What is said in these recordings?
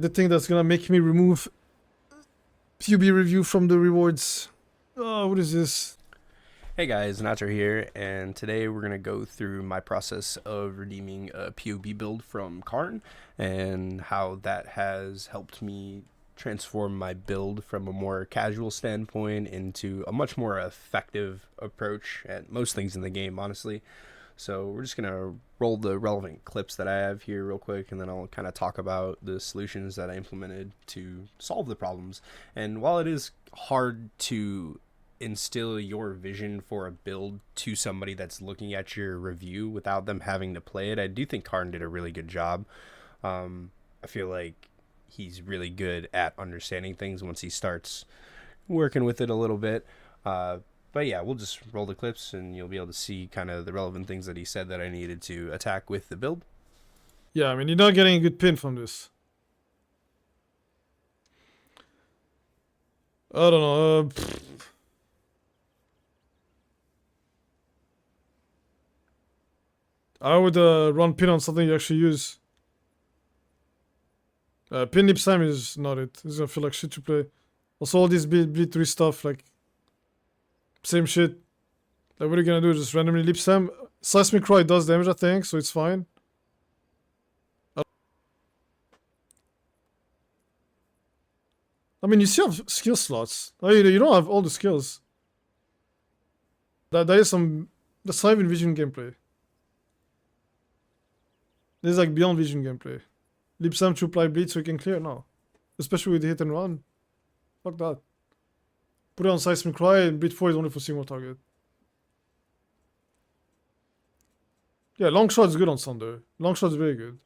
The thing that's gonna make me remove PoB review from the rewards. Oh, what is this? Hey guys, Nacho here, and today we're going to go through my process of redeeming a PoB build from cArn and how that has helped me transform my build from a more casual standpoint into a much more effective approach at most things in the game, honestly. So we're just going to roll the relevant clips that I have here real quick, and then I'll kind of talk about the solutions that I implemented to solve the problems. And while it is hard to instill your vision for a build to somebody that's looking at your review without them having to play it, I do think cArn did a really good job. I feel like he's really good at understanding things once he starts working with it a little bit. But yeah, we'll just roll the clips and you'll be able to see kind of the relevant things that he said that I needed to attack with the build. Yeah, I mean, you're not getting a good pin from this. I don't know. I would run pin on something you actually use. Pin lip slam is not it. It's gonna feel like shit to play. Also, all this bleed 3 stuff, like, same shit. Like, what are you gonna do? Just randomly lip slam? Seismic Cry does damage, I think, so it's fine. I mean, you still have skill slots. Oh, you don't have all the skills. That is that's not even vision gameplay. This is like beyond vision gameplay. Lip slam to apply bleed so you can clear? No. Especially with hit and run. Fuck that. Put it on Seismic Cry and bleed 4 is only for single target. Yeah, long shot is good on Thunder. Long shot is very good.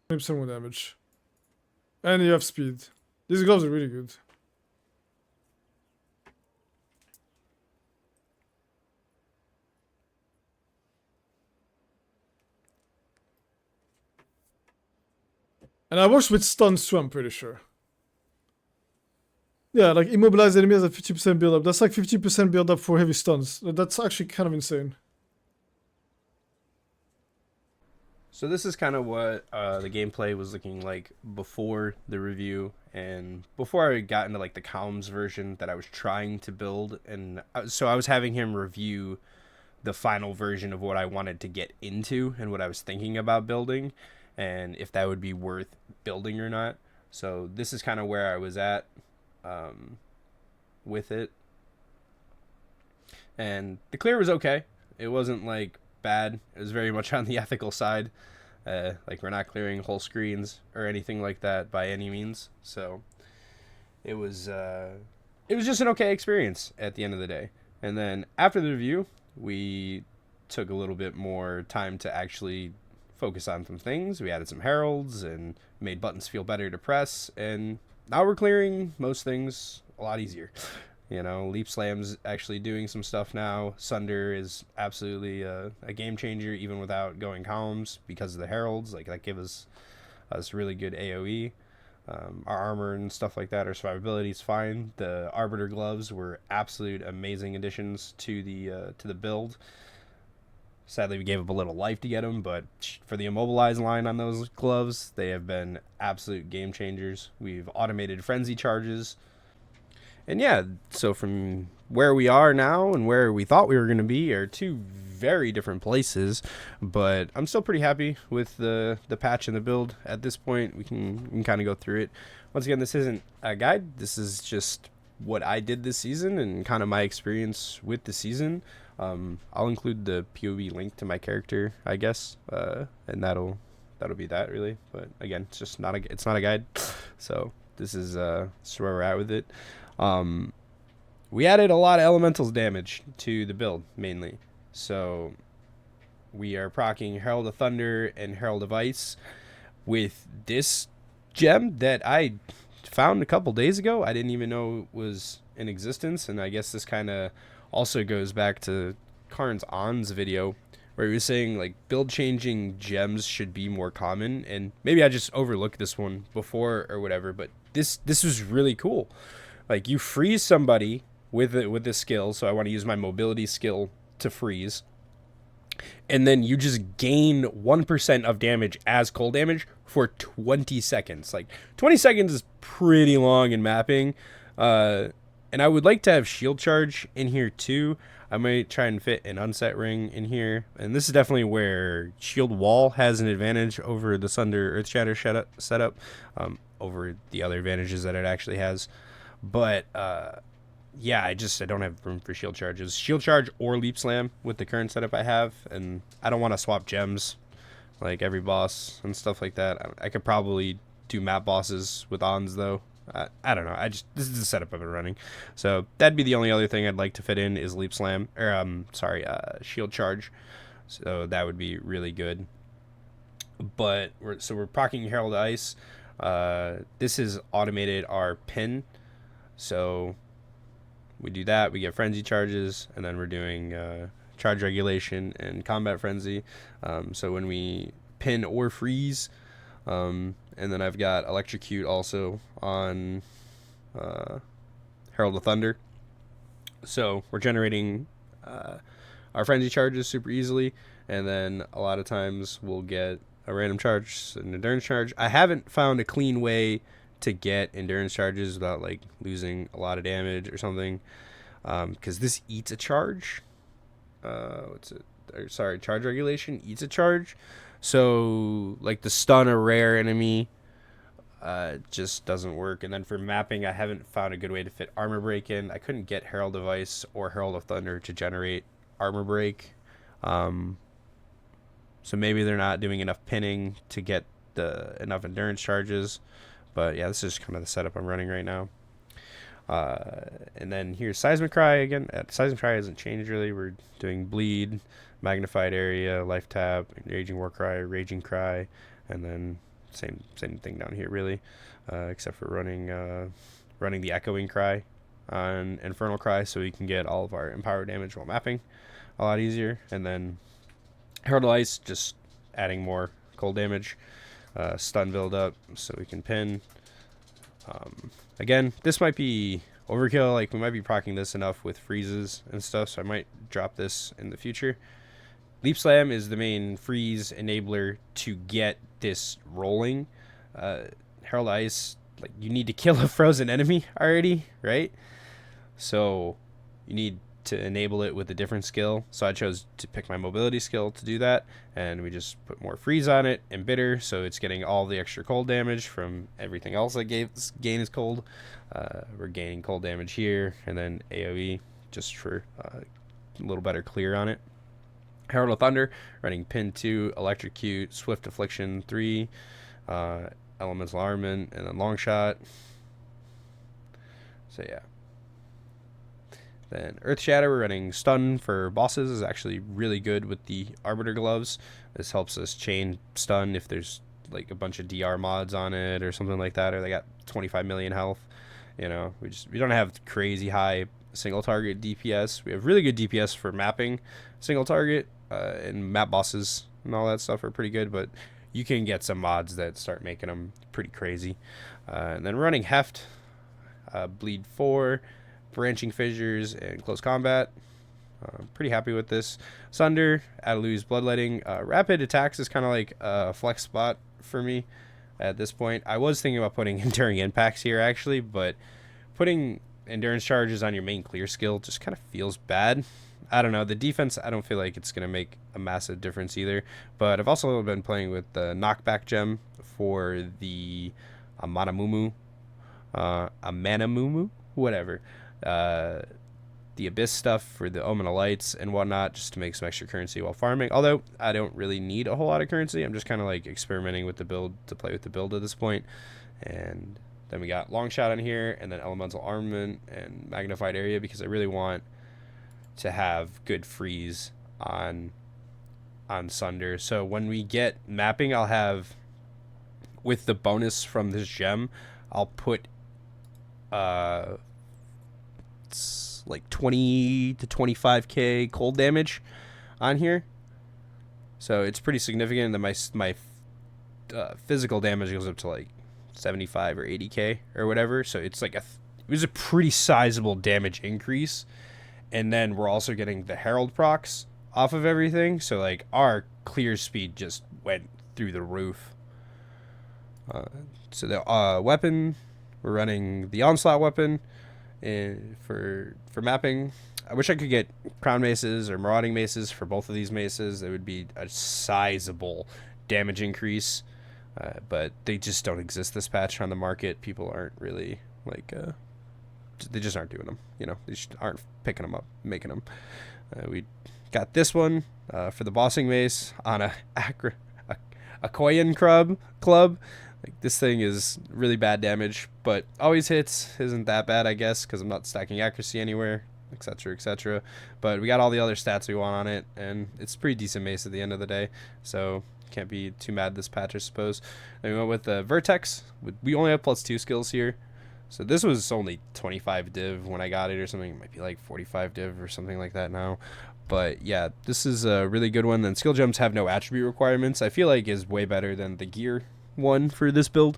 Lip slam with damage. And you have speed. These gloves are really good. And I works with stuns too, I'm pretty sure. Yeah, like immobilize enemies at 50% build up. That's like 50% build up for heavy stuns. That's actually kind of insane. So this is kind of what the gameplay was looking like before the review and before I got into like the comms version that I was trying to build. And so I was having him review the final version of what I wanted to get into and what I was thinking about building and if that would be worth building or not. So this is kind of where I was at with it. And the clear was okay. It wasn't like bad. It was very much on the ethical side. Like we're not clearing whole screens or anything like that by any means. So it was just an okay experience at the end of the day. And then after the review, we took a little bit more time to actually focus on some things. We added some heralds and made buttons feel better to press. And now we're clearing most things a lot easier. You know, Leap Slam's actually doing some stuff now. Sunder is absolutely a game changer, even without going columns because of the heralds. Like that gives us really good AoE. Our armor and stuff like that, our survivability is fine. The Arbiter gloves were absolute amazing additions to the build. Sadly, we gave up a little life to get them, but for the immobilized line on those gloves, they have been absolute game changers. We've automated frenzy charges. And yeah, so from where we are now and where we thought we were going to be are two very different places, but I'm still pretty happy with the patch and the build. At this point, we can kind of go through it. Once again, this isn't a guide. This is just what I did this season and kind of my experience with the season. I'll include the PoB link to my character, I guess, and that'll be that really. But again, it's not a guide. So this is where we're at with it. We added a lot of elementals damage to the build mainly. So we are proccing Herald of Thunder and Herald of Ice with this gem that I found a couple days ago. I didn't even know was in existence, and I guess this kind of also goes back to cArn's On's video where he was saying like build changing gems should be more common, and maybe I just overlooked this one before or whatever, but this was really cool. Like you freeze somebody with this skill, so I want to use my mobility skill to freeze. and then you just gain 1% of damage as cold damage for 20 seconds. Like 20 seconds is pretty long in mapping. And I would like to have shield charge in here too. I might try and fit an unset ring in here. And this is definitely where shield wall has an advantage over the Sunder Earth Shatter setup, over the other advantages that it actually has. But yeah, I don't have room for shield charges. Shield charge or leap slam with the current setup I have, and I don't want to swap gems like every boss and stuff like that. I could probably do map bosses with ons though. I don't know. This is the setup I've been running, so that'd be the only other thing I'd like to fit in is leap slam or shield charge. So that would be really good. But we're proccing Herald of Ice. This is automated our pin, so we do that. We get frenzy charges, and then we're doing charge regulation and combat frenzy. So when we pin or freeze, and then I've got electrocute also on Herald of Thunder. So we're generating our frenzy charges super easily, and then a lot of times we'll get a random charge, an endurance charge. I haven't found a clean way to get endurance charges without like losing a lot of damage or something, because this eats a charge. Charge regulation eats a charge. So like the stun a rare enemy just doesn't work. And then for mapping, I haven't found a good way to fit armor break in. I couldn't get Herald of Ice or Herald of Thunder to generate armor break. So maybe they're not doing enough pinning to get enough endurance charges. But yeah, this is kind of the setup I'm running right now. And then here's Seismic Cry again. Seismic Cry hasn't changed really. We're doing Bleed, Magnified Area, Life Tap, Raging War Cry, Raging Cry, and then same thing down here really, except for running the Echoing Cry on Infernal Cry, so we can get all of our empower damage while mapping a lot easier. And then Herald of Ice, just adding more cold damage, stun build up so we can pin. Again, this might be overkill. Like we might be proccing this enough with freezes and stuff, so I might drop this in the future. Leap Slam is the main freeze enabler to get this rolling. Herald of Ice, like you need to kill a frozen enemy already, right? So you need to enable it with a different skill. So I chose to pick my mobility skill to do that, and we just put more freeze on it and bitter, so it's getting all the extra cold damage from everything else that gain is cold. We're gaining cold damage here, and then AoE just for a little better clear on it. Herald of Thunder, running Pin 2, Electrocute, Swift Affliction 3, Elemental Armament, and then Long Shot. So yeah. Then Earth Shatter, we're running Stun for bosses, is actually really good with the Arbiter Gloves. This helps us chain stun if there's like a bunch of DR mods on it or something like that, or they got 25 million health. You know, we don't have crazy high single target DPS. We have really good DPS for mapping single target, and map bosses and all that stuff are pretty good, but you can get some mods that start making them pretty crazy. And then running Heft, Bleed 4, Branching Fissures, and Close Combat. Pretty happy with this. Sunder, Adelu's Bloodletting. Rapid Attacks is kind of like a flex spot for me at this point. I was thinking about putting Enduring Impacts here actually, but putting Endurance Charges on your main clear skill just kind of feels bad. I don't know. The defense, I don't feel like it's going to make a massive difference either. But I've also been playing with the Knockback Gem for the Amanamumu, whatever. The Abyss stuff for the Omen of Lights and whatnot, just to make some extra currency while farming. Although I don't really need a whole lot of currency. I'm just kind of like experimenting with the build to play with the build at this point. And then we got Long Shot on here, and then Elemental Armament and Magnified Area, because I really want to have good freeze on Sunder. So when we get mapping, I'll have, with the bonus from this gem, I'll put it's like 20 to 25k cold damage on here, so it's pretty significant that my physical damage goes up to like 75 or 80k or whatever. So it's like it was a pretty sizable damage increase. And then we're also getting the Herald procs off of everything. So like our clear speed just went through the roof. So the weapon, we're running the onslaught weapon for mapping. I wish I could get crown maces or marauding maces for both of these maces. It would be a sizable damage increase, but they just don't exist this patch on the market. People aren't really like they just aren't doing them. You know, they just aren't picking them up, making them. We got this one for the bossing mace on a Koyan club. Like, this thing is really bad damage, but always hits. Isn't that bad, I guess, because I'm not stacking accuracy anywhere, etc., etc. But we got all the other stats we want on it, and it's pretty decent mace at the end of the day, so can't be too mad this patch, I suppose. And we went with the Vertex. We only have +2 skills here, so this was only 25 div when I got it or something. It might be like 45 div or something like that now. But yeah, this is a really good one. And skill gems have no attribute requirements. I feel like is way better than the gear one for this build,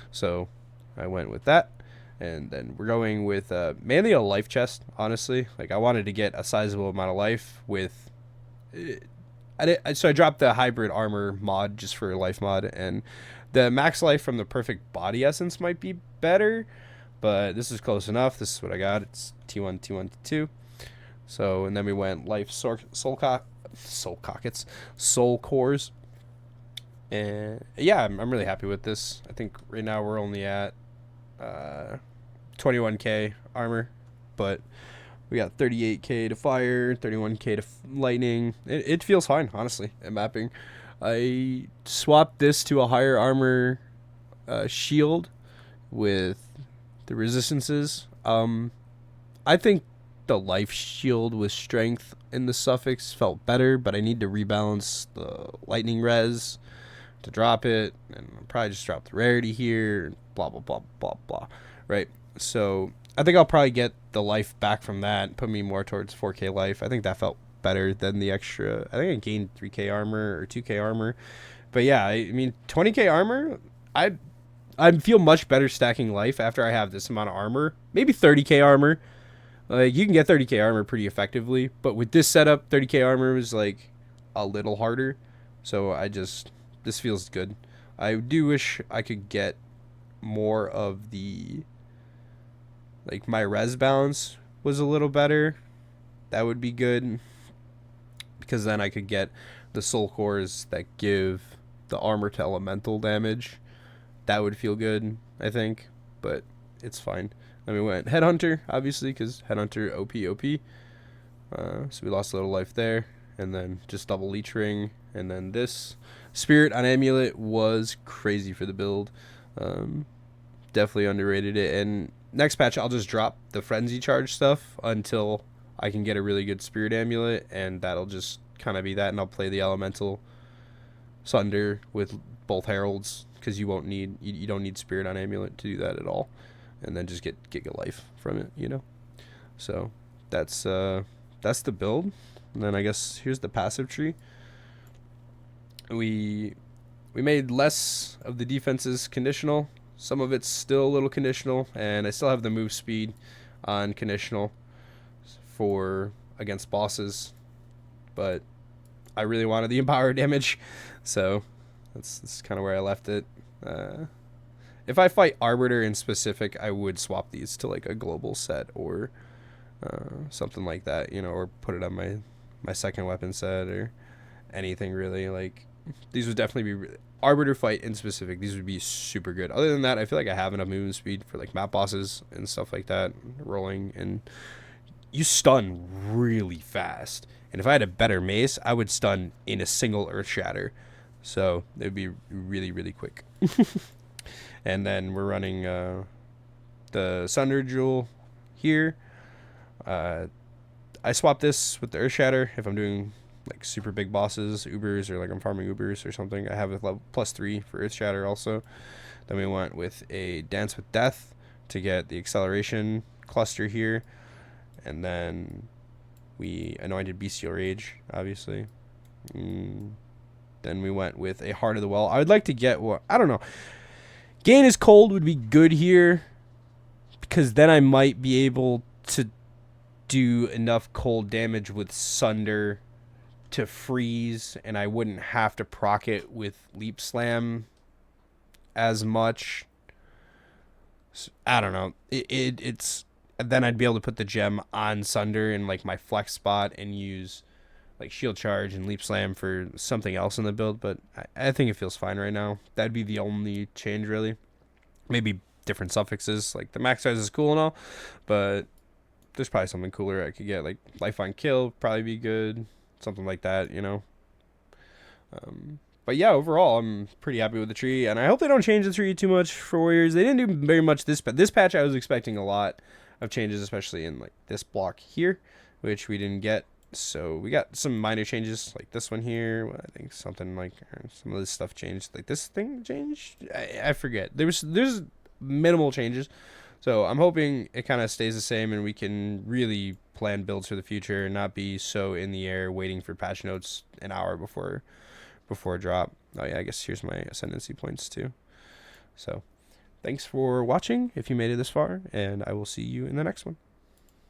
so I went with that. And then we're going with mainly a life chest, honestly. Like, I wanted to get a sizable amount of life with so I dropped the hybrid armor mod just for life mod, and the max life from the perfect body essence might be better, but this is close enough. This is what I got. It's T1 T1 T2. So, and then we went life soul cores. And yeah, I'm really happy with this. I think right now we're only at 21k armor, but we got 38k to fire, 31k to lightning. It feels fine, honestly, at mapping. I swapped this to a higher armor shield with the resistances. I think the life shield with strength in the suffix felt better, but I need to rebalance the lightning res to drop it, and I'll probably just drop the rarity here, blah blah blah blah blah, right? So I think I'll probably get the life back from that, put me more towards 4k life. I think that felt better than the extra. I think I gained 3k armor or 2k armor, but yeah, I mean 20k armor, I feel much better stacking life after I have this amount of armor. Maybe 30k armor. Like, you can get 30k armor pretty effectively, but with this setup, 30k armor is like a little harder. So this feels good. I do wish I could get more of the, like, my res balance was a little better. That would be good, because then I could get the soul cores that give the armor to elemental damage. That would feel good, I think, but it's fine. Then we went Headhunter, obviously, because Headhunter OP. So we lost a little life there. And then just double Leech Ring. And then this Spirit on Amulet was crazy for the build. Definitely underrated it. And next patch, I'll just drop the Frenzy Charge stuff until I can get a really good Spirit Amulet. And that'll just kind of be that. And I'll play the Elemental Sunder with both Heralds, because you don't need Spirit on Amulet to do that at all. And then just get Giga Life from it, you know. So that's the build. And then I guess here's the passive tree. We made less of the defenses conditional. Some of it's still a little conditional, and I still have the move speed on conditional for against bosses, but I really wanted the empower damage, so that's kind of where I left it. If I fight Arbiter in specific, I would swap these to like a global set or something like that, you know, or put it on my second weapon set or anything really. Like, these would definitely be Arbiter fight in specific. These would be super good. Other than that, I feel like I have enough movement speed for like map bosses and stuff like that, rolling, and you stun really fast. And if I had a better mace, I would stun in a single Earth Shatter. So it would be really, really quick. And then we're running the Sunder Jewel here. I swap this with the Earth Shatter if I'm doing like super big bosses, Ubers, or like I'm farming Ubers or something. I have a level +3 for Earth Shatter also. Then we went with a Dance with Death to get the acceleration cluster here. And then we anointed Bestial Rage, obviously. Then we went with a Heart of the Well. I would like to get what, I don't know. Gain is Cold would be good here, because then I might be able to do enough cold damage with Sunder to freeze, and I wouldn't have to proc it with Leap Slam as much. So, I don't know. It's then I'd be able to put the gem on Sunder in like my flex spot and use like Shield Charge and Leap Slam for something else in the build, but I think it feels fine right now. That'd be the only change, really. Maybe different suffixes. Like, the max size is cool and all, but there's probably something cooler I could get. Like, Lifeline Kill probably be good. Something like that, you know? But yeah, overall, I'm pretty happy with the tree, and I hope they don't change the tree too much for Warriors. They didn't do very much this patch. I was expecting a lot of changes, especially in like this block here, which we didn't get. So we got some minor changes, like this one here. I think something like some of this stuff changed. Like this thing changed. I forget. There's minimal changes. So I'm hoping it kind of stays the same, and we can really plan builds for the future and not be so in the air waiting for patch notes an hour before drop. Oh yeah, I guess here's my ascendancy points too. So thanks for watching if you made it this far, and I will see you in the next one.